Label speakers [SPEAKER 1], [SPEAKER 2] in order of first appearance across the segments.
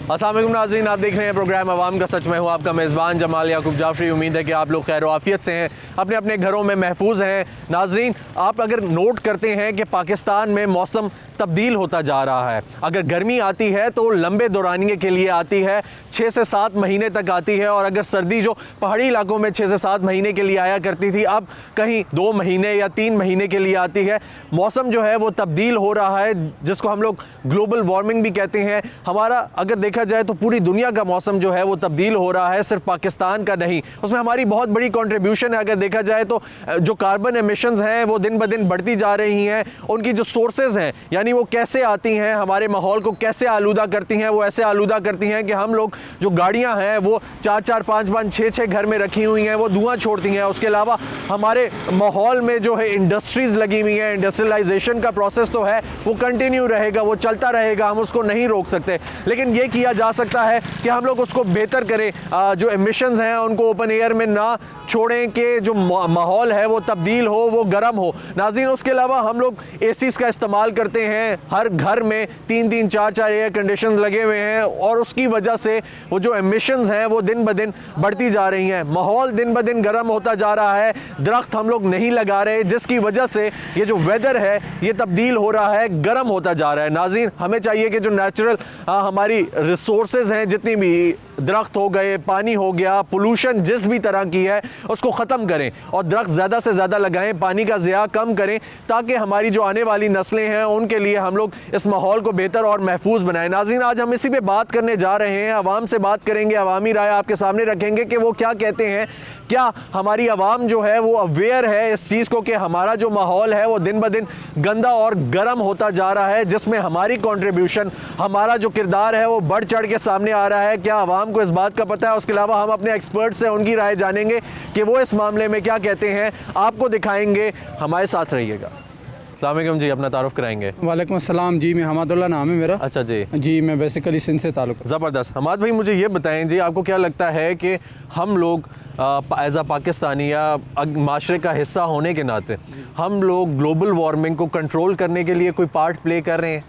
[SPEAKER 1] अस्सलाम वालेकुम नाज़रीन, आप देख रहे हैं प्रोग्राम अवाम का सच। मैं हूँ आपका मेज़बान जमाल याकूब जाफरी। उम्मीद है कि आप लोग खैर आफियत से हैं, अपने अपने घरों में महफूज हैं। नाज़रीन, आप अगर नोट करते हैं कि पाकिस्तान में मौसम तब्दील होता जा रहा है। अगर गर्मी आती है तो लंबे दौरानिए के लिए आती है, 6 से 7 महीने तक आती है, और अगर सर्दी जो पहाड़ी इलाकों में 6 से 7 महीने के लिए आया करती थी, अब कहीं 2 महीने या 3 महीने के लिए आती है। मौसम जो है वो तब्दील हो रहा है, जिसको हम लोग ग्लोबल वार्मिंग भी कहते हैं। हमारा अगर देखा जाए तो पूरी दुनिया का मौसम जो है वो तब्दील हो रहा है, सिर्फ पाकिस्तान का नहीं। उसमें हमारी बहुत बड़ी कंट्रीब्यूशन है। अगर देखा जाए तो जो कार्बन एमिशंस हैं वो दिन ब दिन बढ़ती जा रही हैं। उनकी जो सोर्सेज हैं, यानी वो कैसे आती हैं, हमारे माहौल को कैसे आलूदा करती हैं, वो ऐसे आलूदा करती हैं कि हम लोग जो गाड़ियां हैं वो 4-4, 5-5, 6-6 घर में रखी हुई हैं, वो धुआं छोड़ती हैं। उसके अलावा हमारे माहौल में जो है इंडस्ट्रीज लगी हुई हैं। इंडस्ट्रियलाइजेशन का प्रोसेस तो है, वो कंटिन्यू रहेगा, वो चलता रहेगा, हम उसको नहीं रोक सकते। लेकिन ये किया जा सकता है कि हम लोग उसको बेहतर करें, जो एमिशंस हैं उनको ओपन एयर में ना छोड़ें, कि जो माहौल है वो तब्दील हो, वो गर्म हो। नाज़रीन, उसके अलावा हम लोग एसीज़ का इस्तेमाल करते हैं। हर घर में 3-3, 4-4 एयर कंडीशन लगे हुए हैं, और उसकी वजह से वो जो एमिशंस हैं वो दिन ब दिन बढ़ती जा रही हैं। माहौल दिन ब दिन गर्म होता जा रहा है। दरख्त हम लोग नहीं लगा रहे, जिसकी वजह से ये जो वेदर है ये तब्दील हो रहा है, गर्म होता जा रहा है। नाज़रीन, हमें चाहिए कि जो नेचुरल हमारी रिसोर्सेज हैं, जितनी भी दरख्त हो गए, पानी हो गया, पोल्यूशन जिस भी तरह की है उसको ख़त्म करें, और दरख्त ज़्यादा से ज़्यादा लगाएं, पानी का ज़िया कम करें, ताकि हमारी जो आने वाली नस्लें हैं उनके लिए हम लोग इस माहौल को बेहतर और महफूज बनाएं। नाज़रीन, आज हम इसी पे बात करने जा रहे हैं। आवाम से बात करेंगे, अवामी राय आपके सामने रखेंगे कि वो क्या कहते हैं। क्या हमारी आवाम जो है वो अवेयर है इस चीज़ को कि हमारा जो माहौल है वो दिन ब दिन गंदा और गर्म होता जा रहा है, जिसमें हमारी कंट्रीब्यूशन, हमारा जो किरदार है वो बढ़ चढ़ के सामने आ रहा है। क्या आवाम को इस बात का पता है? उसके अलावा हम अपने एक्सपर्ट से उनकी राय जानेंगे कि वो इस मामले में क्या कहते हैं, आपको दिखाएंगे। हमारे साथ रहिएगा। अस्सलाम वालेकुम जी, अपना तारुफ कराएंगे।
[SPEAKER 2] वालेकुम अस्सलाम जी, मैं हमादुल्लाह नाम है मेरा।
[SPEAKER 1] अच्छा जी,
[SPEAKER 2] मैं बेसिकली सिंध से ताल्लुक़।
[SPEAKER 1] ज़बरदस्त। हमाद भाई, मुझे ये बताएं जी, आपको क्या लगता है कि हम लोग एज़ आ पाकिस्तानी या माशरे का हिस्सा होने के नाते हम लोग ग्लोबल वार्मिंग को कंट्रोल करने के लिए कोई पार्ट प्ले कर रहे हैं?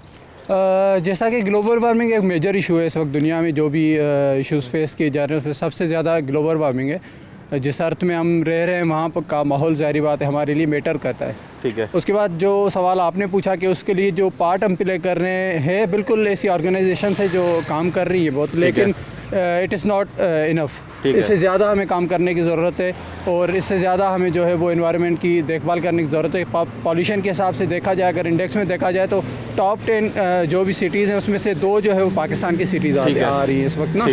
[SPEAKER 2] जैसा कि ग्लोबल वार्मिंग एक मेजर इशू है इस वक्त दुनिया में, जो भी इश्यूज़ फेस किए जा रहे हैं उसमें सबसे ज़्यादा ग्लोबल वार्मिंग है। जिस अर्थ में हम रह रहे हैं वहाँ पर का माहौल ज़ाहिर बात है हमारे लिए मैटर करता है।
[SPEAKER 1] ठीक है।
[SPEAKER 2] उसके बाद जो सवाल आपने पूछा कि उसके लिए जो पार्ट हम प्ले कर रहे हैं, बिल्कुल ऐसी ऑर्गेनाइजेशन है जो काम कर रही है बहुत, लेकिन इट इज़ नॉट इनफ। इससे ज़्यादा हमें काम करने की ज़रूरत है, और इससे ज़्यादा हमें जो है वो एनवायरनमेंट की देखभाल करने की ज़रूरत है। पॉल्यूशन के हिसाब से देखा जाए, अगर इंडेक्स में देखा जाए तो टॉप 10 जो भी सिटीज़ हैं उसमें से 2 जो है वो पाकिस्तान की सिटीज़ आ रही हैं इस वक्त ना।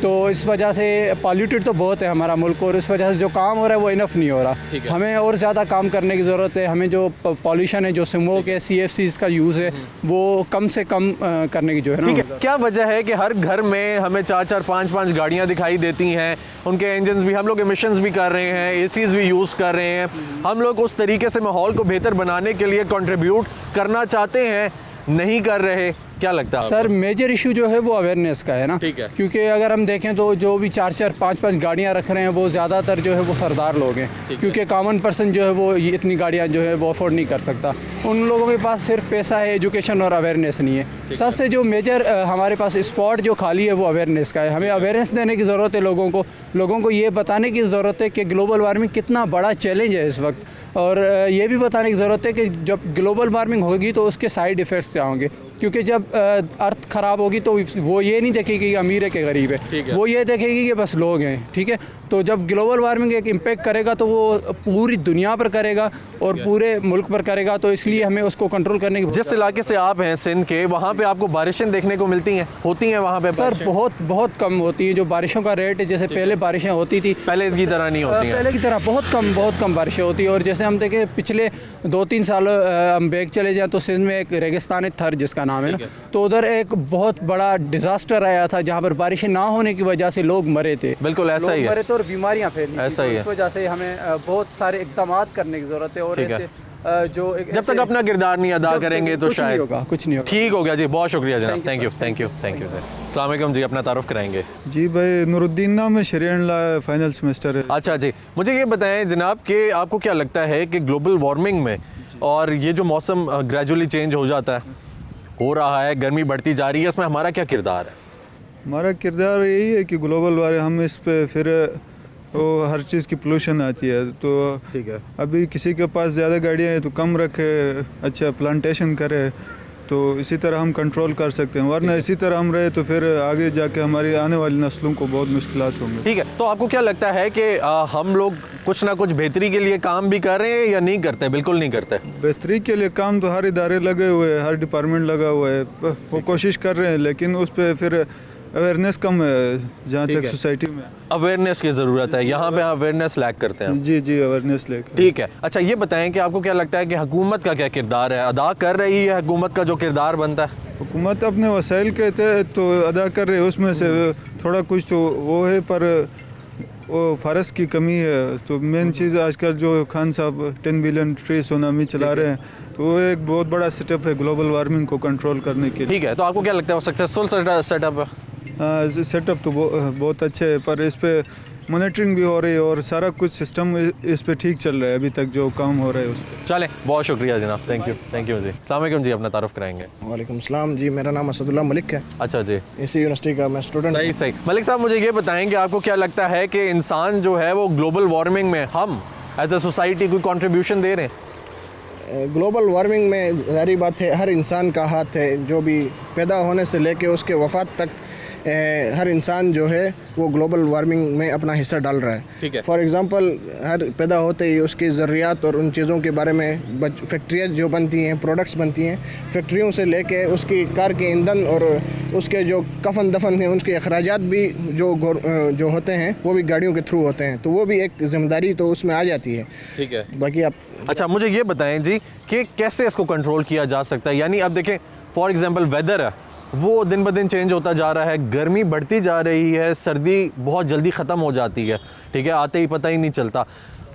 [SPEAKER 2] तो इस वजह से पॉल्यूटेड तो बहुत है हमारा मुल्क, और इस वजह से जो काम हो रहा है वो इनफ नहीं हो रहा। हमें और ज़्यादा काम करने की ज़रूरत है। हमें जो पॉल्यूशन है, जो स्मोक है, CFCs का यूज़ है, वो कम से कम करने की जो है ना।
[SPEAKER 1] क्या वजह है कि हर घर में हमें 4-4, 5-5 गाड़ियाँ दिखाई देती हैं, उनके इंजन्स भी, हम लोग एमिशंस भी कर रहे हैं, एसीज़ भी यूज़ कर रहे हैं, हम लोग उस तरीके से माहौल को बेहतर बनाने के लिए कंट्रीब्यूट करना चाहते हैं, नहीं कर रहे? क्या लगता है
[SPEAKER 2] सर? मेजर इशू जो है वो अवेयरनेस का है ना।
[SPEAKER 1] ठीक है।
[SPEAKER 2] क्योंकि अगर हम देखें तो जो भी 4-4, 5-5 गाड़ियां रख रहे हैं वो ज़्यादातर जो है वो सरदार लोग हैं, क्योंकि कॉमन पर्सन जो है वो इतनी गाड़ियां जो है वो अफोर्ड नहीं कर सकता। उन लोगों के पास सिर्फ पैसा है, एजुकेशन और अवेयरनेस नहीं है। सबसे जो मेजर हमारे पास स्पॉट जो खाली है वो अवेयरनेस का है। हमें अवेयरनेस देने की ज़रूरत है लोगों को ये बताने की ज़रूरत है कि ग्लोबल वार्मिंग कितना बड़ा चैलेंज है इस वक्त, और ये भी बताने की ज़रूरत है कि जब ग्लोबल वार्मिंग होगी तो उसके साइड इफ़ेक्ट्स क्या होंगे। क्योंकि जब अर्थ ख़राब होगी तो वो ये नहीं देखेगी कि अमीर है कि गरीब है, वो ये देखेगी कि बस लोग हैं। ठीक है। तो जब ग्लोबल वार्मिंग एक इम्पैक्ट करेगा तो वो पूरी दुनिया पर करेगा और पूरे मुल्क पर करेगा, तो इसलिए हमें उसको कंट्रोल करने की।
[SPEAKER 1] जिस इलाके से आप हैं, सिंध के, वहाँ पे आपको बारिशें देखने को मिलती हैं, होती हैं वहाँ पे?
[SPEAKER 2] सर बहुत कम होती है जो बारिशों का रेट है। जैसे पहले बारिशें होती थी,
[SPEAKER 1] पहले की तरह नहीं होती हैं।
[SPEAKER 2] पहले की तरह बहुत कम बारिशें होती है। और जैसे हम देखें पिछले 2-3 साल हम बैग चले जाएँ तो सिंध में एक रेगिस्तान थर जिसका नाम है ना, तो उधर एक बहुत बड़ा डिजास्टर आया था जहाँ पर बारिशें ना होने की वजह से लोग मरे थे।
[SPEAKER 1] बिल्कुल ऐसा ही है,
[SPEAKER 2] मरे थे और बीमारियाँ फैली।
[SPEAKER 1] ऐसा ही है।
[SPEAKER 2] इस वजह से हमें बहुत सारे इक़दाम करने की ज़रूरत है, और ऐसे जो
[SPEAKER 1] जब तक अपना किरदार नहीं अदा करेंगे तो शायद
[SPEAKER 2] कुछ नहीं होगा। ठीक
[SPEAKER 1] हो गया जी, बहुत शुक्रिया जनाब, थैंक यू सर। अस्सलाम वालेकुम जी, अपना तारुफ कराएंगे।
[SPEAKER 3] जी भाई, नूरुद्दीन नाम है, शरीयन ला फाइनल सेमेस्टर है।
[SPEAKER 1] अच्छा जी, मुझे ये बताएं जनाब कि आपको क्या लगता है कि ग्लोबल वार्मिंग में और ये जो मौसम ग्रेजुअली चेंज हो जाता है, हो रहा है, गर्मी बढ़ती जा रही है, इसमें हमारा क्या किरदार है?
[SPEAKER 3] हमारा किरदार यही है कि ग्लोबल वार्मिंग हम इस पे फिर वो हर चीज़ की पोल्यूशन आती है, तो
[SPEAKER 1] ठीक है।
[SPEAKER 3] अभी किसी के पास ज़्यादा गाड़ियाँ हैं तो कम रखे, अच्छा प्लांटेशन करे, तो इसी तरह हम कंट्रोल कर सकते हैं, वरना इसी तरह हम रहे तो फिर आगे जाके हमारी आने वाली नस्लों को बहुत मुश्किलात होंगे।
[SPEAKER 1] ठीक है, तो आपको क्या लगता है कि हम लोग कुछ ना कुछ बेहतरी के लिए काम भी कर रहे हैं या नहीं करते? बिल्कुल नहीं करते।
[SPEAKER 3] बेहतरी के लिए काम तो हर इदारे लगे हुए हैं, हर डिपार्टमेंट लगा हुआ है, वो कोशिश कर रहे हैं, लेकिन उस पर फिर अवेयरनेस कम है जहाँ तक सोसाइटी में।
[SPEAKER 1] अवेयरनेस की ज़रूरत है, यहाँ पे अवेयरनेस लैक करते हैं।
[SPEAKER 3] जी जी, अवेयरनेस लेकर।
[SPEAKER 1] ठीक है, अच्छा ये बताएं कि आपको क्या लगता है कि हुकूमत का क्या किरदार है, अदा कर रही है हुकूमत का जो किरदार बनता है?
[SPEAKER 3] हुकूमत अपने वसाइल के तहत तो अदा कर रहे हैं, उसमें से थोड़ा कुछ तो वो है, पर वो फ़र्ज की कमी है। तो मेन चीज़ आजकल जो खान साहब 10 बिलियन ट्री सुनामी चला रहे हैं, तो वो एक बहुत बड़ा सेटअप है ग्लोबल वार्मिंग को कंट्रोल करने के लिए।
[SPEAKER 1] ठीक है, तो आपको क्या लगता है वो सक्सेसफुल सेटअप है?
[SPEAKER 3] सेटअप तो बहुत अच्छे है, पर इस पे मॉनिटरिंग भी हो रही है और सारा कुछ सिस्टम इस पे ठीक चल रहा है अभी तक जो काम हो रहा है उस पर।
[SPEAKER 1] चलें, बहुत शुक्रिया जनाब, थैंक यू जी। अस्सलाम वालेकुम जी, अपना तारुफ कराएंगे।
[SPEAKER 4] वालेकुम सलाम जी, मेरा नाम असदुल्ला मलिक है,
[SPEAKER 1] अच्छा जी,
[SPEAKER 4] इसी यूनिवर्सिटी का मैं स्टूडेंट।
[SPEAKER 1] सही सही। मलिक साहब मुझे ये बताएं कि आपको क्या लगता है कि इंसान जो है वो ग्लोबल वार्मिंग में हम एज ए सोसाइटी कोई कंट्रीब्यूशन दे रहे हैं?
[SPEAKER 4] ग्लोबल वार्मिंग में ज़ाहिर बात है हर इंसान का हाथ है, जो भी पैदा होने से लेके उसके वफ़ात तक हर इंसान जो है वो ग्लोबल वार्मिंग में अपना हिस्सा डाल रहा है।
[SPEAKER 1] ठीक है।
[SPEAKER 4] फॉर एग्ज़ाम्पल हर पैदा होते ही उसकी ज़रूरियात और उन चीज़ों के बारे में फैक्ट्रियाँ जो बनती हैं, प्रोडक्ट्स बनती हैं, फैक्ट्रियों से लेके उसकी कार के ईंधन और उसके जो कफन दफन हैं, उनके अखराजात भी जो होते हैं वो भी गाड़ियों के थ्रू होते हैं, तो वो भी एक ज़िम्मेदारी तो उसमें आ जाती है।
[SPEAKER 1] ठीक है,
[SPEAKER 4] बाकी आप
[SPEAKER 1] अच्छा मुझे ये बताएं जी कि कैसे इसको कंट्रोल किया जा सकता है? यानी अब देखें फॉर एग्जांपल वेदर है वो दिन ब दिन चेंज होता जा रहा है, गर्मी बढ़ती जा रही है, सर्दी बहुत जल्दी ख़त्म हो जाती है, ठीक है, आते ही पता ही नहीं चलता।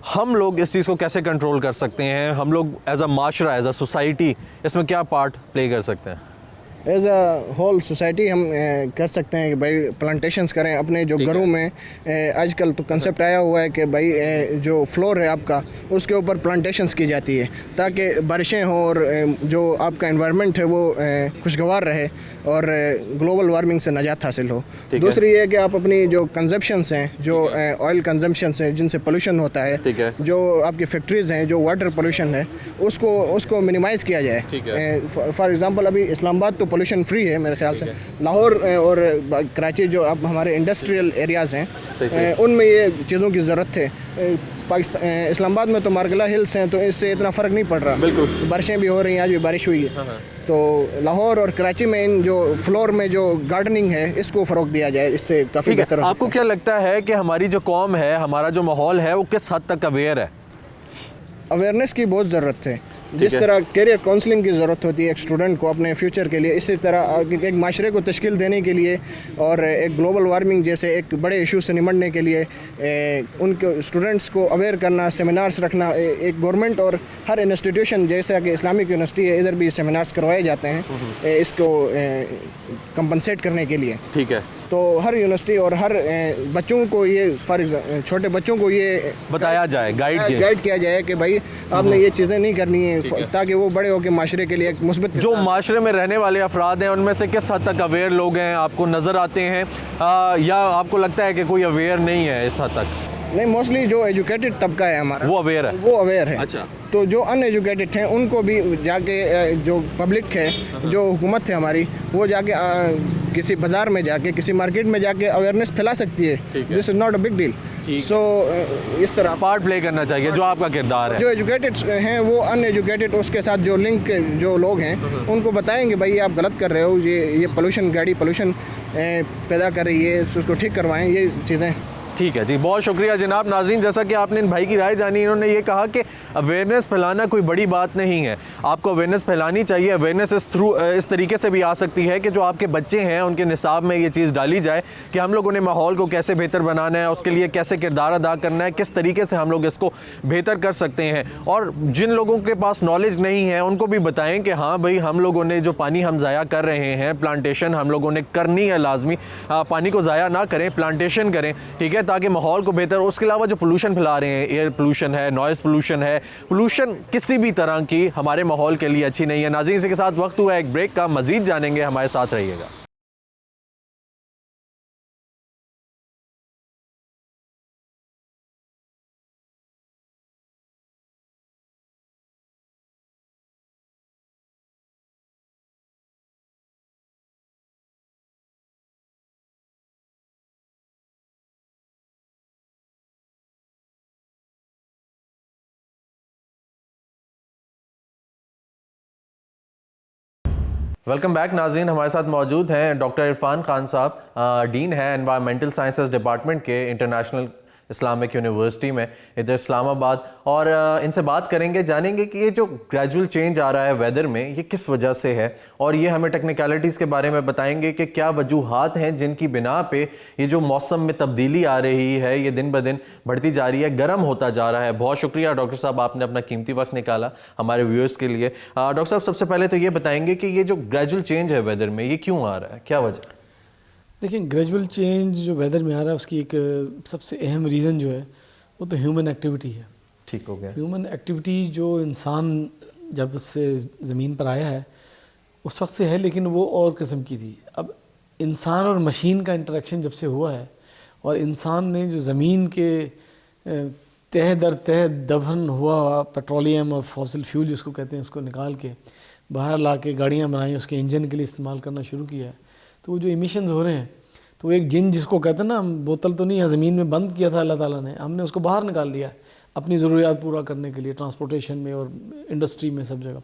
[SPEAKER 1] हम लोग इस चीज़ को कैसे कंट्रोल कर सकते हैं? हम लोग एज अ माशरा, एज अ सोसाइटी इसमें क्या पार्ट प्ले कर सकते हैं?
[SPEAKER 4] एज अ होल सोसाइटी हम कर सकते हैं कि भाई प्लांटेशंस करें अपने जो घरों में। आजकल तो कंसेप्ट आया हुआ है कि भाई जो फ्लोर है आपका उसके ऊपर प्लांटेशंस की जाती है ताकि बारिशें हों और जो आपका एनवायरनमेंट है वो खुशगवार रहे और ग्लोबल वार्मिंग से निजात हासिल हो। दूसरी ये है कि आप अपनी जो कंजप्शंस हैं, जो ऑयल कंजम्पशंस हैं जिनसे पोल्यूशन होता है, जो आपकी फैक्ट्रीज़ हैं, जो वाटर पोल्यूशन है, उसको मिनिमाइज़ किया जाए। फॉर एग्ज़ाम्पल अभी इस्लामाबाद तो पोल्यूशन फ्री है मेरे ख्याल से, लाहौर और कराची जो अब हमारे इंडस्ट्रियल एरियाज़ हैं उनमें ये चीज़ों की ज़रूरत है। पाकिस्तान इस्लामाबाद में तो मार्गला हिल्स हैं तो इससे इतना फ़र्क नहीं पड़ रहा, बिल्कुल बारिशें भी हो रही हैं, आज भी बारिश हुई है। तो लाहौर और कराची में इन जो फ्लोर में जो गार्डनिंग है इसको फ़रोग दिया जाए, इससे काफ़ी बेहतर हो।
[SPEAKER 1] आपको क्या लगता है कि हमारी जो कौम है, हमारा जो माहौल है वो किस हद तक अवेयर है?
[SPEAKER 4] अवेयरनेस की बहुत ज़रूरत है। जिस तरह कैरियर काउंसलिंग की ज़रूरत होती है एक स्टूडेंट को अपने फ्यूचर के लिए, इसी तरह एक माशरे को तश्कील देने के लिए और एक ग्लोबल वार्मिंग जैसे एक बड़े इशू से निपटने के लिए उनके स्टूडेंट्स को अवेयर करना, सेमिनार्स रखना, एक गवर्नमेंट और हर इंस्टीट्यूशन जैसा कि इस्लामिक यूनिवर्सिटी है इधर भी सेमिनार्स करवाए जाते हैं इसको कंपनसेट करने के लिए।
[SPEAKER 1] ठीक है,
[SPEAKER 4] तो हर यूनिवर्सिटी और हर बच्चों को ये छोटे बच्चों को ये
[SPEAKER 1] बताया जाए, गाइड
[SPEAKER 4] किया जाए कि भाई आपने ये चीज़ें नहीं करनी है ताकि वो बड़े होकर माशरे के लिए एक मुस्बत।
[SPEAKER 1] जो माशरे में रहने वाले अफराद हैं उनमें से किस हद तक अवेयर लोग हैं, आपको नज़र आते हैं या आपको लगता है कि कोई अवेयर नहीं है इस हद तक?
[SPEAKER 4] नहीं, मोस्टली जो एजुकेटेड तबका है हमारा
[SPEAKER 1] वो अवेयर है,
[SPEAKER 4] वो अवेयर है।
[SPEAKER 1] अच्छा,
[SPEAKER 4] तो जो अनएजुकेटेड हैं उनको भी जाके जो पब्लिक है, जो हुकूमत है हमारी, वो जाके किसी बाज़ार में जाके, किसी मार्केट में जाके अवेयरनेस फैला सकती है। This is not a big deal. So इस तरह
[SPEAKER 1] पार्ट प्ले करना चाहिए जो आपका किरदार है।
[SPEAKER 4] जो एजुकेटेड हैं वो अनएजुकेटेड उसके साथ जो लिंक जो लोग हैं उनको बताएंगे भाई आप गलत कर रहे हो, ये पोल्यूशन, गाड़ी पोल्यूशन पैदा कर रही है, उसको ठीक करवाएं, ये चीज़ें।
[SPEAKER 1] ठीक है जी, बहुत शुक्रिया जनाब। नाज़रीन, जैसा कि आपने इन भाई की राय जानी, इन्होंने ये कहा कि अवेयरनेस फैलाना कोई बड़ी बात नहीं है, आपको अवेयरनेस फैलानी चाहिए। अवेयरनेस इस तरीके से भी आ सकती है कि जो आपके बच्चे हैं उनके निसाब में ये चीज़ डाली जाए कि हम लोगों ने माहौल को कैसे बेहतर बनाना है, उसके लिए कैसे किरदार अदा करना है, किस तरीके से हम लोग इसको बेहतर कर सकते हैं। और जिन लोगों के पास नॉलेज नहीं है उनको भी बताएं कि हाँ भाई हम लोगों ने जो पानी हम ज़ाया कर रहे हैं, प्लांटेशन हम लोगों ने करनी है लाजमी, पानी को ज़ाया ना करें, प्लांटेशन करें, ठीक है, ताकि माहौल को बेहतर। उसके अलावा जो पोल्यूशन फैला रहे हैं, एयर पोल्यूशन है, नॉइज़ पोल्यूशन है, पोल्यूशन किसी भी तरह की हमारे माहौल के लिए अच्छी नहीं है। नाज़रीन, इसी के साथ वक्त हुआ एक ब्रेक का, मज़ीद जानेंगे, हमारे साथ रहिएगा। वेलकम बैक नाज़रीन, हमारे साथ मौजूद हैं डॉक्टर इरफान खान साहब, डीन हैं एनवायरमेंटल साइंसेज डिपार्टमेंट के इंटरनेशनल इस्लामिक यूनिवर्सिटी में इधर इस्लामाबाद, और इनसे बात करेंगे, जानेंगे कि ये जो ग्रेजुअल चेंज आ रहा है वेदर में ये किस वजह से है, और ये हमें टेक्निकलिटीज़ के बारे में बताएंगे कि क्या वजूहात हैं जिनकी बिना पे ये जो मौसम में तब्दीली आ रही है ये दिन ब दिन बढ़ती जा रही है, गर्म होता जा रहा है। बहुत शुक्रिया डॉक्टर साहब, आपने अपना कीमती वक्त निकाला हमारे व्यूअर्स के लिए। डॉक्टर साहब, सबसे पहले तो ये बताएंगे कि ये जो ग्रेजुअल चेंज है वेदर में ये क्यों आ रहा है, क्या वजह?
[SPEAKER 5] देखिए, ग्रेजुअल चेंज जो वेदर में आ रहा है उसकी एक सबसे अहम रीज़न जो है वो तो ह्यूमन एक्टिविटी है।
[SPEAKER 1] ठीक हो गया।
[SPEAKER 5] ह्यूमन एक्टिविटी जो इंसान जब से ज़मीन पर आया है उस वक्त से है, लेकिन वो और किस्म की थी। अब इंसान और मशीन का इंटरेक्शन जब से हुआ है और इंसान ने जो ज़मीन के तह दर तह दफन हुआ पेट्रोलियम और फॉसिल फ्यूल जिसको कहते हैं उसको निकाल के बाहर ला के गाड़ियाँ बनाई, उसके इंजन के लिए इस्तेमाल करना शुरू किया है, तो वो जो इमिशंस हो रहे हैं तो एक जिन जिसको कहते हैं ना, बोतल तो नहीं है, ज़मीन में बंद किया था अल्लाह ताला ने, हमने उसको बाहर निकाल दिया अपनी ज़रूरियात पूरा करने के लिए, ट्रांसपोर्टेशन में और इंडस्ट्री में सब जगह।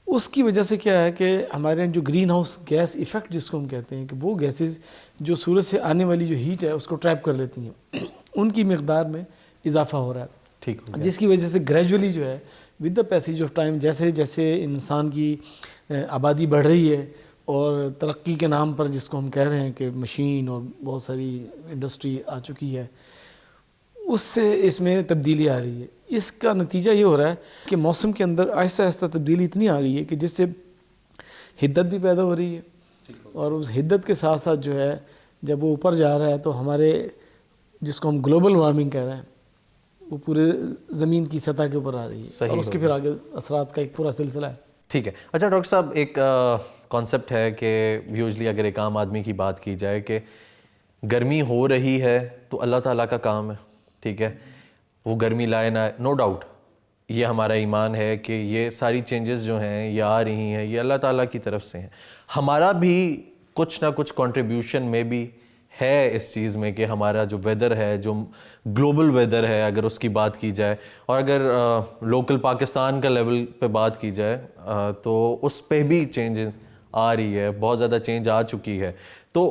[SPEAKER 5] उसकी वजह से क्या है कि हमारे यहाँ जो ग्रीन हाउस गैस इफ़ेक्ट जिसको हम कहते हैं कि वो गैसेस जो सूरज से आने वाली जो हीट है उसको ट्रैप कर लेती हैं, उनकी मकदार में इजाफा हो रहा है।
[SPEAKER 1] ठीक हो गया।
[SPEAKER 5] जिसकी वजह से ग्रेजुअली जो है with the passage of time, जैसे जैसे इंसान की आबादी बढ़ रही है और तरक्की के नाम पर जिसको हम कह रहे हैं कि मशीन और बहुत सारी इंडस्ट्री आ चुकी है, उससे इसमें तब्दीली आ रही है। इसका नतीजा ये हो रहा है कि मौसम के अंदर आहिस्ता आहिस्ता तब्दीली इतनी आ गई है कि जिससे हिद्दत भी पैदा हो रही है, और उस हिद्दत के साथ साथ जो है जब वो ऊपर जा रहा है तो हमारे जिसको हम ग्लोबल वार्मिंग कह रहे हैं वो पूरे ज़मीन की सतह के ऊपर आ रही है, और उसके फिर आगे असरात का एक पूरा सिलसिला है।
[SPEAKER 1] ठीक है। अच्छा डॉक्टर साहब, एक कॉन्सेप्ट है कि यूजली अगर एक आम आदमी की बात की जाए कि गर्मी हो रही है तो अल्लाह ताला का काम है, ठीक है, वो गर्मी लाए ना, नो डाउट ये हमारा ईमान है कि ये सारी चेंजेस जो हैं ये आ रही हैं ये अल्लाह ताला की तरफ से हैं। हमारा भी कुछ ना कुछ कंट्रीब्यूशन में भी है इस चीज़ में कि हमारा जो वेदर है, जो ग्लोबल वेदर है, अगर उसकी बात की जाए, और अगर लोकल पाकिस्तान का लेवल पे बात की जाए तो उस पे भी चेंजेस आ रही है, बहुत ज़्यादा चेंज आ चुकी है। तो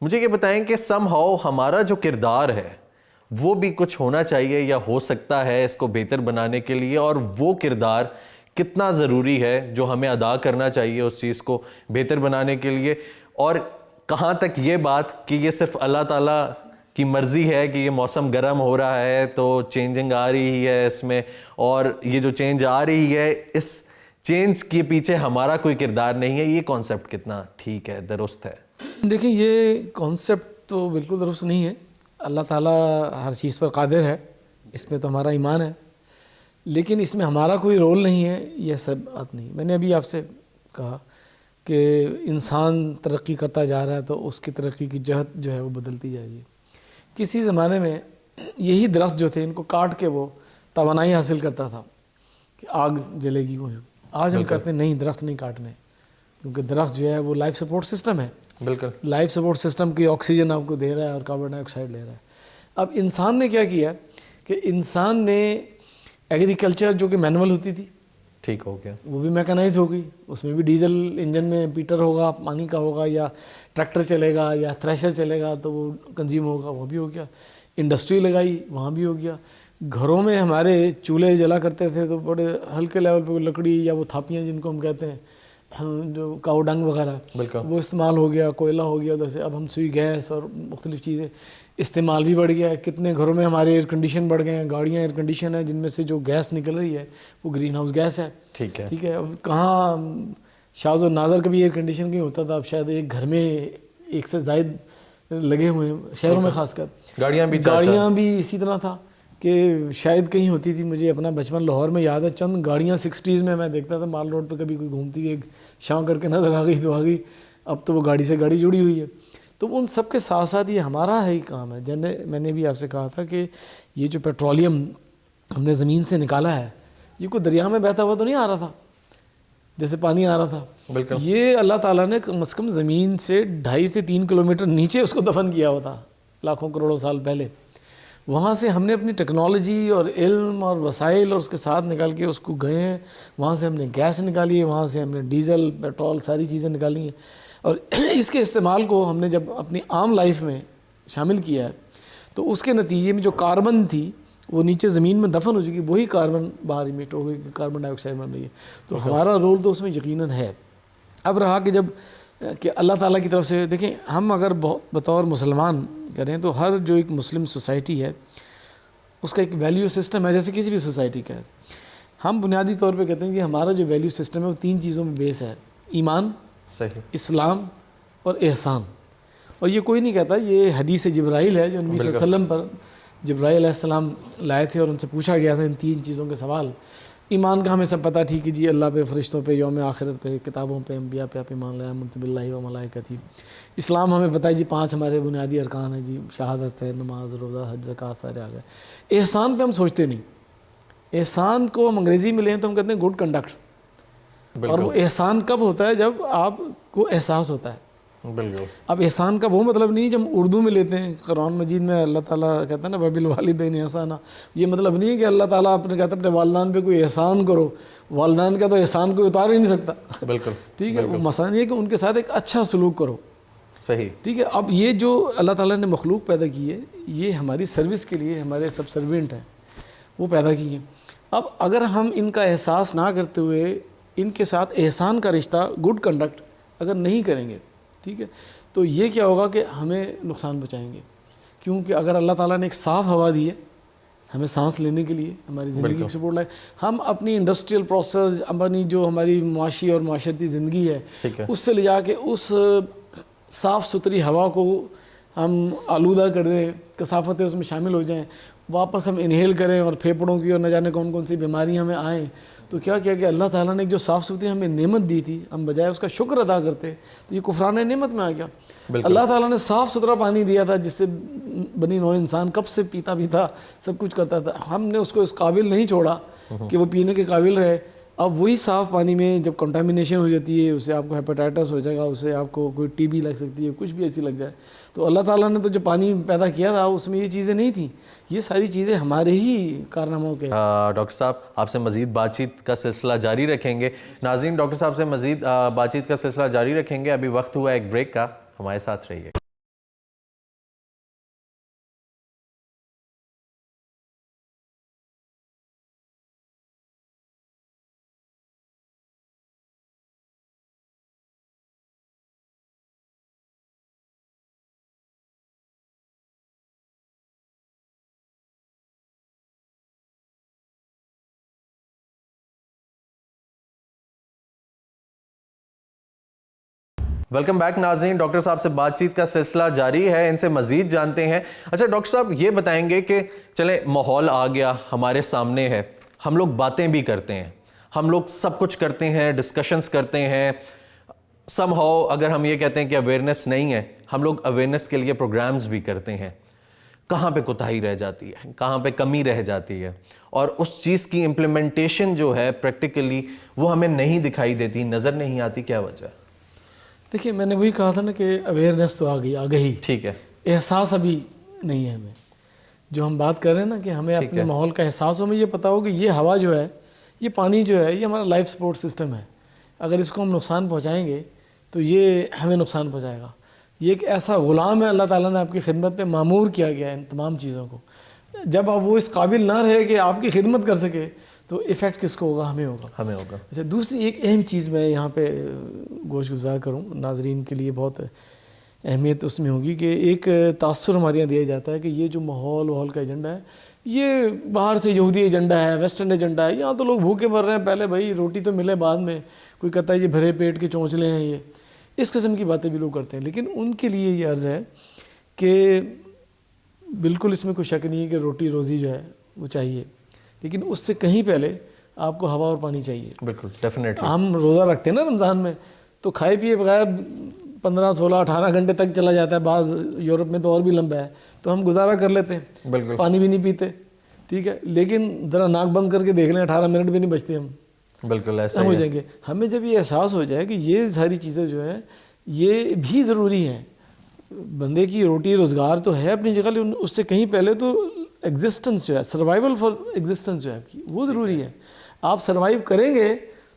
[SPEAKER 1] मुझे ये बताएं कि समहाउ हमारा जो किरदार है वो भी कुछ होना चाहिए या हो सकता है इसको बेहतर बनाने के लिए, और वो किरदार कितना ज़रूरी है जो हमें अदा करना चाहिए उस चीज़ को बेहतर बनाने के लिए, और कहाँ तक ये बात कि ये सिर्फ अल्लाह ताला की मर्ज़ी है कि ये मौसम गर्म हो रहा है तो चेंजिंग आ रही है इसमें, और ये जो चेंज आ रही है इस चेंज के पीछे हमारा कोई किरदार नहीं है, ये कॉन्सेप्ट कितना ठीक है, दुरुस्त है?
[SPEAKER 5] देखिए, ये कॉन्सेप्ट तो बिल्कुल दुरुस्त नहीं है। अल्लाह ताला हर चीज़ पर कादिर है, इसमें तो हमारा ईमान है, लेकिन इसमें हमारा कोई रोल नहीं है, यह सब बात नहीं। मैंने अभी आपसे कहा कि इंसान तरक्की करता जा रहा है तो उसकी तरक्की की जहत जो है वो बदलती जा रही है। किसी ज़माने में यही दरख्त जो थे इनको काट के वो तवानाई हासिल करता था कि आग जलेगी कोई। आज हम कहते हैं नहीं, दरख्त नहीं काटने, क्योंकि दरख्त जो है वो लाइफ सपोर्ट सिस्टम है।
[SPEAKER 1] बिल्कुल,
[SPEAKER 5] लाइफ सपोर्ट सिस्टम की ऑक्सीजन आपको दे रहा है और कार्बन डाइऑक्साइड ले रहा है। अब इंसान ने क्या किया कि इंसान ने एग्रीकल्चर जो कि मैनुअल होती थी,
[SPEAKER 1] ठीक हो गया,
[SPEAKER 5] वो भी मैकेनाइज हो गई, उसमें भी डीजल इंजन में पीटर होगा, पानी का होगा, या ट्रैक्टर चलेगा या थ्रेशर चलेगा तो वो कंज्यूम होगा, वो भी हो गया। इंडस्ट्री लगाई, वहाँ भी हो गया। घरों में हमारे चूल्हे जला करते थे तो बड़े हल्के लेवल पे लकड़ी या वो थापियाँ जिनको हम कहते हैं, जो काऊ डंग वगैरह, वो इस्तेमाल हो गया, कोयला हो गया उधर से। अब हम सुई गैस और मुख्तलिफ़ चीज़ें इस्तेमाल भी बढ़ गया है। कितने घरों में हमारे एयर कंडीशन बढ़ गए हैं, गाड़ियाँ एयर कंडीशन है जिनमें से जो गैस निकल रही है वो ग्रीन हाउस गैस है।
[SPEAKER 1] ठीक है,
[SPEAKER 5] ठीक है। अब कहाँ शाज़ और नाज़र कभी एयर कंडीशन नहीं होता था, अब शायद एक घर में एक से ज़ायद लगे हुए हैं, शहरों में ख़ासकर। गाड़ियाँ भी इसी तरह था कि शायद कहीं होती थी। मुझे अपना बचपन लाहौर में याद है, चंद गाड़ियाँ 60s में मैं देखता था माल रोड पर, कभी कोई घूमती हुई एक शां करके नज़र आ गई तो आ गई। अब तो वो गाड़ी से गाड़ी जुड़ी हुई है। तो उन सब के साथ साथ ये हमारा ही काम है। जैसे मैंने भी आपसे कहा था कि ये जो पेट्रोलियम हमने ज़मीन से निकाला है ये कोई दरिया में बहता हुआ तो नहीं आ रहा था जैसे पानी आ रहा था।
[SPEAKER 1] बिल्कुल,
[SPEAKER 5] ये अल्लाह ताला ने कम से कम ज़मीन से 2.5 से 3 किलोमीटर नीचे उसको दफन किया हुआ था लाखों करोड़ों साल पहले। وہاں سے ہم نے اپنی ٹیکنالوجی اور علم اور وسائل اور اس کے ساتھ نکال کے اس کو گئے ہیں. وہاں سے ہم نے گیس نکالی ہے, وہاں سے ہم نے ڈیزل, پیٹرول, ساری چیزیں نکالی ہیں. اور اس کے استعمال کو ہم نے جب اپنی عام لائف میں شامل کیا ہے تو اس کے نتیجے میں جو کاربن تھی وہ نیچے زمین میں دفن ہو چکی, وہی کاربن باہر ایمٹ ہو گئی, کاربن ڈائی آکسائڈ بن رہی ہے. تو ہمارا رول تو اس میں یقیناً ہے. اب رہا کہ جب کہ اللہ تعالیٰ کی طرف سے دیکھیں, ہم اگر بطور مسلمان کریں تو ہر جو ایک مسلم سوسائٹی ہے اس کا ایک ویلیو سسٹم ہے, جیسے کسی بھی سوسائٹی کا ہے. ہم بنیادی طور پہ کہتے ہیں کہ ہمارا جو ویلیو سسٹم ہے وہ 3 چیزوں میں بیس ہے, ایمان,
[SPEAKER 1] صحیح,
[SPEAKER 5] اسلام اور احسان. اور یہ کوئی نہیں کہتا, یہ حدیث جبرائیل ہے جو نبی صلی اللہ علیہ وسلم پر جبرائیل علیہ السلام لائے تھے اور ان سے پوچھا گیا تھا ان 3 چیزوں کے سوال. ایمان کا ہمیں سب پتہ, ٹھیک ہے جی, اللہ پہ, فرشتوں پہ, یوم آخرت پہ, کتابوں پہ, انبیاء پہ آپ ایمان لائے, آمنت باللہ و ملائکتہ. اسلام ہمیں پتہ ہے جی 5 ہمارے بنیادی ارکان ہیں جی, شہادت ہے, نماز, روزہ, حج, زکوٰۃ, سارے آ گئے. احسان پہ ہم سوچتے نہیں. احسان کو ہم انگریزی میں لیں تو ہم کہتے ہیں گڈ کنڈکٹ. اور وہ احسان کب ہوتا ہے؟ جب آپ کو احساس ہوتا ہے.
[SPEAKER 1] بالکل.
[SPEAKER 5] اب احسان کا وہ مطلب نہیں جب اردو میں لیتے ہیں, قرآن مجید میں اللہ تعالیٰ کہتا ہے نا وَبِالْوَالِدَيْنِ احسانا, یہ مطلب نہیں ہے کہ اللہ تعالیٰ اپنے کہتا ہے اپنے والدین پہ کوئی احسان کرو. والدین کا تو احسان کوئی اتار ہی نہیں سکتا.
[SPEAKER 1] بالکل,
[SPEAKER 5] ٹھیک ہے, وہ مسئلہ یہ ہے کہ ان کے ساتھ ایک اچھا سلوک کرو.
[SPEAKER 1] صحیح,
[SPEAKER 5] ٹھیک ہے. اب یہ جو اللہ تعالیٰ نے مخلوق پیدا کی ہے یہ ہماری سروس کے لیے, ہمارے سب سرونٹ ہیں وہ پیدا کی ہیں. اب اگر ہم ان کا احساس نہ کرتے ہوئے ان کے ساتھ احسان کا رشتہ, گڈ کنڈکٹ اگر نہیں کریں گے, ٹھیک ہے, تو یہ کیا ہوگا کہ ہمیں نقصان پہنچائیں گے. کیونکہ اگر اللہ تعالیٰ نے ایک صاف ہوا دی ہے ہمیں سانس لینے کے لیے, ہماری زندگی کی سپورٹ لائے, ہم اپنی انڈسٹریل پروسیس, اپنی جو ہماری معاشی اور معاشرتی زندگی ہے اس سے لے جا کے اس صاف ستھری ہوا کو ہم آلودہ کر دیں, کثافتیں اس میں شامل ہو جائیں, واپس ہم انہیل کریں اور پھیپڑوں کی اور نہ جانے کون کون سی بیماریاں ہمیں آئیں, تو کیا کیا کہ اللہ تعالیٰ نے جو صاف ستھری ہمیں نعمت دی تھی ہم بجائے اس کا شکر ادا کرتے تو یہ کفران نعمت میں آ گیا. اللہ تعالیٰ نے صاف ستھرا پانی دیا تھا جس سے بنی نوع انسان کب سے پیتا سب کچھ کرتا تھا, ہم نے اس کو اس قابل نہیں چھوڑا کہ وہ پینے کے قابل رہے. اب وہی صاف پانی میں جب کنٹامینیشن ہو جاتی ہے اس سے آپ کو ہیپاٹائٹس ہو جائے گا, اس سے آپ کو کوئی ٹی بی لگ سکتی ہے, کچھ بھی ایسی لگ جائے. تو اللہ تعالیٰ نے تو جو پانی پیدا کیا تھا اس میں یہ چیزیں نہیں تھیں. یہ ساری چیزیں ہمارے ہی کارناموں کے.
[SPEAKER 1] ڈاکٹر صاحب آپ سے مزید بات چیت کا سلسلہ جاری رکھیں گے. ناظرین ڈاکٹر صاحب سے مزید بات چیت کا سلسلہ جاری رکھیں گے. ابھی وقت ہوا ایک بریک کا, ہمارے ساتھ رہیے. ویلکم بیک ناظرین, ڈاکٹر صاحب سے بات چیت کا سلسلہ جاری ہے, ان سے مزید جانتے ہیں. اچھا ڈاکٹر صاحب یہ بتائیں گے کہ چلیں ماحول آ گیا ہمارے سامنے ہے, ہم لوگ باتیں بھی کرتے ہیں, ہم لوگ سب کچھ کرتے ہیں, ڈسکشنز کرتے ہیں, سم ہاؤ اگر ہم یہ کہتے ہیں کہ اویئرنیس نہیں ہے, ہم لوگ اویئرنیس کے لیے پروگرامز بھی کرتے ہیں. کہاں پہ کوتاہی رہ جاتی ہے, کہاں پہ کمی رہ جاتی ہے, اور اس چیز کی امپلیمنٹیشن جو ہے پریکٹیکلی وہ ہمیں نہیں دکھائی دیتی, نظر نہیں آتی, کیا وجہ ہے؟
[SPEAKER 5] دیکھیے میں نے وہی کہا تھا نا کہ اویئرنیس تو آگہی,
[SPEAKER 1] ٹھیک ہے,
[SPEAKER 5] احساس ابھی نہیں ہے. ہمیں جو ہم بات کر رہے ہیں نا کہ ہمیں اپنے ماحول کا احساس ہو, ہمیں یہ پتا ہو کہ یہ ہوا جو ہے, یہ پانی جو ہے, یہ ہمارا لائف سپورٹ سسٹم ہے. اگر اس کو ہم نقصان پہنچائیں گے تو یہ ہمیں نقصان پہنچائے گا. یہ ایک ایسا غلام ہے اللہ تعالیٰ نے آپ کی خدمت پہ معمور کیا گیا ہے ان تمام چیزوں کو. جب آپ وہ اس قابل نہ رہے کہ آپ کی خدمت کر سکے تو ایفیکٹ کس کو ہوگا؟ ہمیں ہوگا. اچھا دوسری ایک اہم چیز میں یہاں پہ گوش گزار کروں, ناظرین کے لیے بہت اہمیت اس میں ہوگی کہ ایک تاثر ہمارے یہاں دیا جاتا ہے کہ یہ جو ماحول کا ایجنڈا ہے یہ باہر سے یہودی ایجنڈا ہے, ویسٹرن ایجنڈا ہے. یہاں تو لوگ بھوکے مر رہے ہیں, پہلے بھائی روٹی تو ملے بعد میں. کوئی کہتا ہے یہ بھرے پیٹ کے چونچلے ہیں, یہ اس قسم کی باتیں بھی لوگ کرتے ہیں. لیکن ان کے لیے یہ عرض ہے کہ بالکل اس میں کوئی شک نہیں ہے کہ روٹی روزی جو ہے وہ چاہیے, لیکن اس سے کہیں پہلے آپ کو ہوا اور پانی چاہیے.
[SPEAKER 1] بالکل ڈیفینیٹلی.
[SPEAKER 5] ہم روزہ رکھتے ہیں نا رمضان میں, تو کھائے پیے بغیر 15 16 18 گھنٹے تک چلا جاتا ہے, بعض یورپ میں تو اور بھی لمبا ہے, تو ہم گزارا کر لیتے ہیں,
[SPEAKER 1] بالکل
[SPEAKER 5] پانی بھی نہیں پیتے, ٹھیک ہے. لیکن ذرا ناک بند کر کے دیکھ لیں 18 منٹ بھی نہیں بچتے ہم,
[SPEAKER 1] بالکل ایسا
[SPEAKER 5] ہم ہو جائیں گے. ہمیں جب یہ احساس ہو جائے کہ یہ ساری چیزیں جو ہیں یہ بھی ضروری ہیں, بندے کی روٹی روزگار تو ہے اپنی جگہ, لیکن اس سے کہیں پہلے تو एग्जिस्टेंस जो है, सर्वाइवल फॉर एग्जिस्टेंस जो है आपकी, वो ज़रूरी है। आप सर्वाइव करेंगे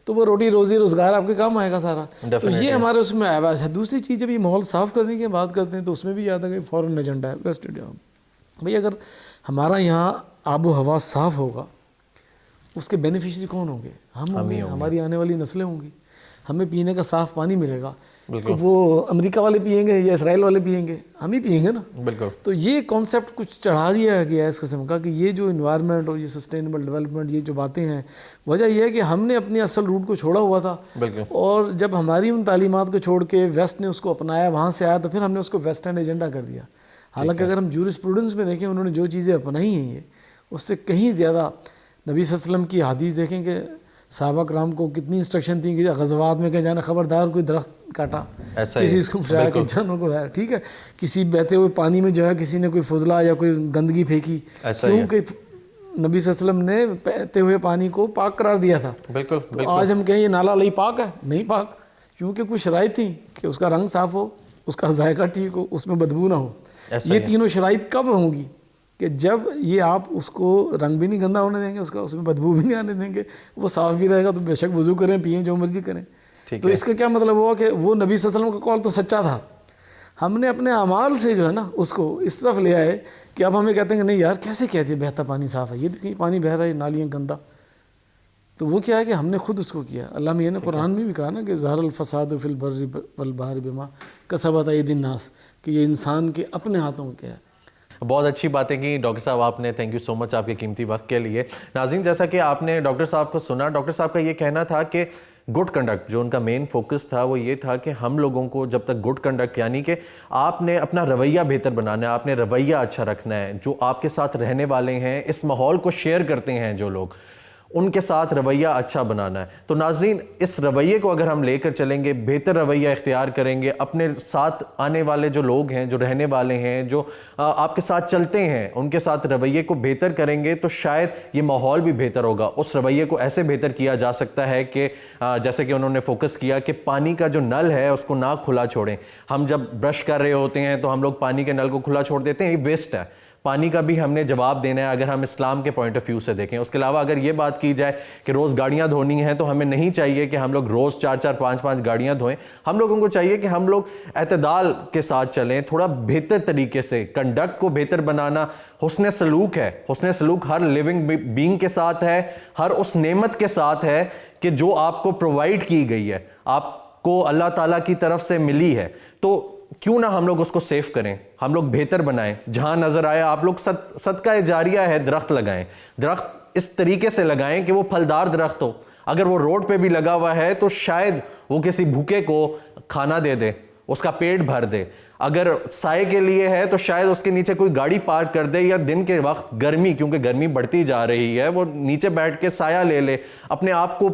[SPEAKER 5] तो वो रोटी रोज़ी रोज़गार आपके काम आएगा सारा। तो ये हमारे उसमें आया है। दूसरी चीज़, जब ये माहौल साफ़ करने की बात करते हैं तो उसमें भी याद है कि फॉरेन एजेंडा है वेस्ट इंडिया में। भाई अगर हमारा यहाँ आबो हवा साफ़ होगा, उसके बेनिफिशरी कौन होंगे? हम होंगे, हमारी आने वाली नस्लें होंगी। हमें पीने का साफ़ पानी मिलेगा, तो वो अमेरिका वाले पिएंगे या इसराइल वाले पिएंगे? हम ही पिएंगे ना।
[SPEAKER 1] बिल्कुल।
[SPEAKER 5] तो ये कॉन्सेप्ट कुछ चढ़ा दिया गया है इस किस्म का कि ये जो इन्वायरमेंट और ये सस्टेनेबल डेवलपमेंट, ये जो बातें हैं, वजह यह है कि हमने अपने असल रूट को छोड़ा हुआ था।
[SPEAKER 1] बिल्कुल।
[SPEAKER 5] और जब हमारी उन तालीमात को छोड़ के वेस्ट ने उसको अपनाया, वहाँ से आया, तो फिर हमने उसको वेस्टर्न एजेंडा कर दिया। हालांकि अगर हम जूरिस्प्रूडेंस में देखें, उन्होंने जो चीज़ें अपनाई हैं ये उससे कहीं ज़्यादा, नबी सल्लल्लाहु अलैहि वसल्लम की हदीस देखें कि सहाबा कराम को कितनी इंस्ट्रक्शन थी कि गज़वात में कहीं जाना, खबरदार कोई दरख्त काटा, किसी को उठाया, कि जानवर को उठाया, ठीक है, किसी बहते हुए पानी में जो है किसी ने कोई फुजला या कोई गंदगी फेंकी, क्योंकि नबी सल्लल्लाहु अलैहि वसल्लम ने बहते हुए पानी को पाक करार दिया था।
[SPEAKER 1] बिल्कुल।
[SPEAKER 5] तो आज हम कहें ये नाला अली पाक है, नहीं पाक, क्योंकि कुछ शराइत थी कि उसका रंग साफ़ हो, उसका जायका ठीक हो, उसमें बदबू ना हो। ये तीनों शराइत कब होंगी? कि जब ये आप उसको रंग भी नहीं गंदा होने देंगे, उसका उसमें बदबू भी नहीं आने देंगे, वो साफ़ भी रहेगा, तो बेशक वज़ू करें, पिएँ, जो मर्ज़ी करें। तो इसका क्या मतलब हुआ कि वो नबी सल्लल्लाहु अलैहि वसल्लम का कौल तो सच्चा था, हमने अपने अमाल से जो है ना उसको इस तरफ ले आए कि अब हमें कहते हैं कि नहीं यार कैसे कहते हैं बहता पानी साफ़ है, ये तो कहीं पानी बह रहा है, नालियाँ गंदा। तो वो क्या है कि हमने खुद उसको किया। अल्लाह मियाँ ने कुरान में भी कहा ना कि ज़हरल फ़साद फिल बर्रि वल बहरि बिमा कसबत अयदीन नास, कि ये इंसान के अपने हाथों में क्या है।
[SPEAKER 1] बहुत अच्छी बातें की डॉक्टर साहब आपने, थैंक यू सो मच आपके कीमती वक्त के लिए। नाज़रीन, जैसा कि आपने डॉक्टर साहब को सुना, डॉक्टर साहब का ये कहना था कि गुड कंडक्ट, जो उनका मेन फोकस था वो ये था कि हम लोगों को जब तक गुड कंडक्ट, यानी कि आपने अपना रवैया बेहतर बनाना है, आपने रवैया अच्छा रखना है, जो आपके साथ रहने वाले हैं, इस माहौल को शेयर करते हैं जो लोग, उनके साथ रवैया अच्छा बनाना है। तो नाज़रीन, इस रवैये को अगर हम लेकर चलेंगे, बेहतर रवैया इख्तियार करेंगे, अपने साथ आने वाले जो लोग हैं, जो रहने वाले हैं, जो आपके साथ चलते हैं, उनके साथ रवैये को बेहतर करेंगे, तो शायद ये माहौल भी बेहतर होगा। उस रवैये को ऐसे बेहतर किया जा सकता है कि जैसे कि उन्होंने फोकस किया कि पानी का जो नल है उसको ना खुला छोड़ें। हम जब ब्रश कर रहे होते हैं तो हम लोग पानी के नल को खुला छोड़ देते हैं, ये वेस्ट है। पानी का भी हमने जवाब देना है अगर हम इस्लाम के पॉइंट ऑफ व्यू से देखें। उसके अलावा अगर ये बात की जाए कि रोज़ गाड़ियाँ धोनी हैं, तो हमें नहीं चाहिए कि हम लोग रोज़ 4-4, 5-5 गाड़ियाँ धोएं। हम लोगों को चाहिए कि हम लोग एतदाल के साथ चलें, थोड़ा बेहतर तरीके से। कंडक्ट को बेहतर बनाना हुस्न सलूक है। हुस्न सलूक हर लिविंग बीइंग के साथ है, हर उस नेमत के साथ है कि जो आपको प्रोवाइड की गई है, आपको अल्लाह ताला की तरफ से मिली है। तो क्यों ना हम लोग उसको सेफ करें, हम लोग बेहतर बनाएं। जहां नजर आए आप लोग सदका जारिया है, दरख्त लगाएं। दरख्त इस तरीके से लगाएं कि वो फलदार दरख्त हो। अगर वो रोड पे भी लगा हुआ है तो शायद वो किसी भूखे को खाना दे दे, उसका पेट भर दे। अगर साए के लिए है तो शायद उसके नीचे कोई गाड़ी पार्क कर दे, या दिन के वक्त गर्मी, क्योंकि गर्मी बढ़ती जा रही है, वो नीचे बैठ के साया ले ले, अपने आप को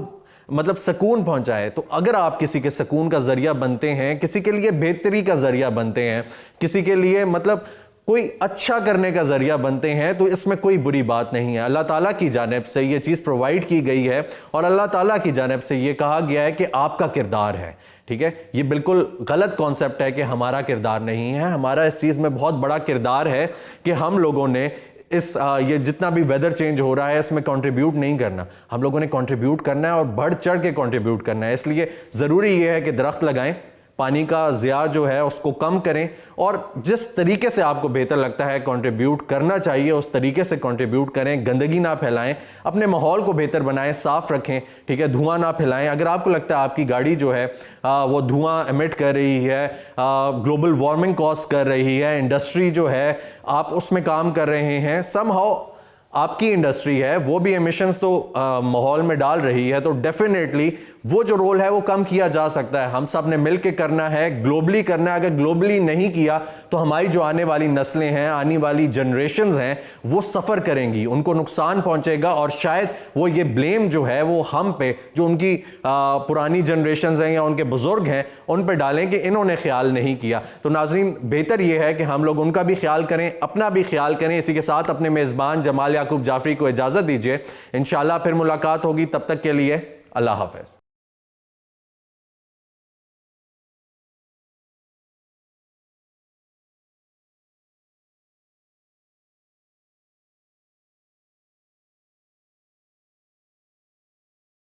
[SPEAKER 1] मतलब सुकून पहुंचाए। तो अगर आप किसी के सुकून का जरिया बनते हैं, किसी के लिए बेहतरी का जरिया बनते हैं, किसी के लिए मतलब कोई अच्छा करने का जरिया बनते हैं, तो इसमें कोई बुरी बात नहीं है। अल्लाह ताला की जानिब से ये चीज़ प्रोवाइड की गई है और अल्लाह ताला की जानिब से ये कहा गया है कि आपका किरदार है। ठीक है, ये बिल्कुल गलत कॉन्सेप्ट है कि हमारा किरदार नहीं है। हमारा इस चीज़ में बहुत बड़ा किरदार है कि हम लोगों ने ये जितना भी वेदर चेंज हो रहा है इसमें कंट्रीब्यूट नहीं करना, हम लोगों ने कंट्रीब्यूट करना है और बढ़ चढ़ के कंट्रीब्यूट करना है। इसलिए ज़रूरी ये है कि दरख्त लगाएं, पानी का ज़िया जो है उसको कम करें, और जिस तरीके से आपको बेहतर लगता है कंट्रीब्यूट करना चाहिए उस तरीके से कंट्रीब्यूट करें। गंदगी ना फैलाएं, अपने माहौल को बेहतर बनाएं, साफ़ रखें। ठीक है, धुआं ना फैलाएं। अगर आपको लगता है आपकी गाड़ी जो है वो धुआं एमिट कर रही है, ग्लोबल वार्मिंग कॉज कर रही है, इंडस्ट्री जो है आप उसमें काम कर रहे हैं, समहाउ आपकी इंडस्ट्री है वो भी एमिशंस तो माहौल में डाल रही है, तो डेफिनेटली वो जो रोल है वो कम किया जा सकता है। हम सब ने मिल के करना है, ग्लोबली करना है। अगर ग्लोबली नहीं किया तो हमारी जो आने वाली नस्लें हैं, आने वाली जनरेशन्स हैं, वो सफ़र करेंगी, उनको नुकसान पहुंचेगा, और शायद वो ये ब्लेम जो है वो हम पे, जो उनकी पुरानी जनरेशन्स हैं या उनके बुजुर्ग हैं, उन पे डालें कि इन्होंने ख्याल नहीं किया। तो नाज़रीन, बेहतर ये है कि हम लोग उनका भी ख्याल करें, अपना भी ख्याल करें। इसी के साथ अपने मेज़बान जमाल याकूब जाफरी को इजाज़त दीजिए। इंशाअल्लाह फिर मुलाकात होगी, तब तक के लिए अल्लाह हाफ़िज़।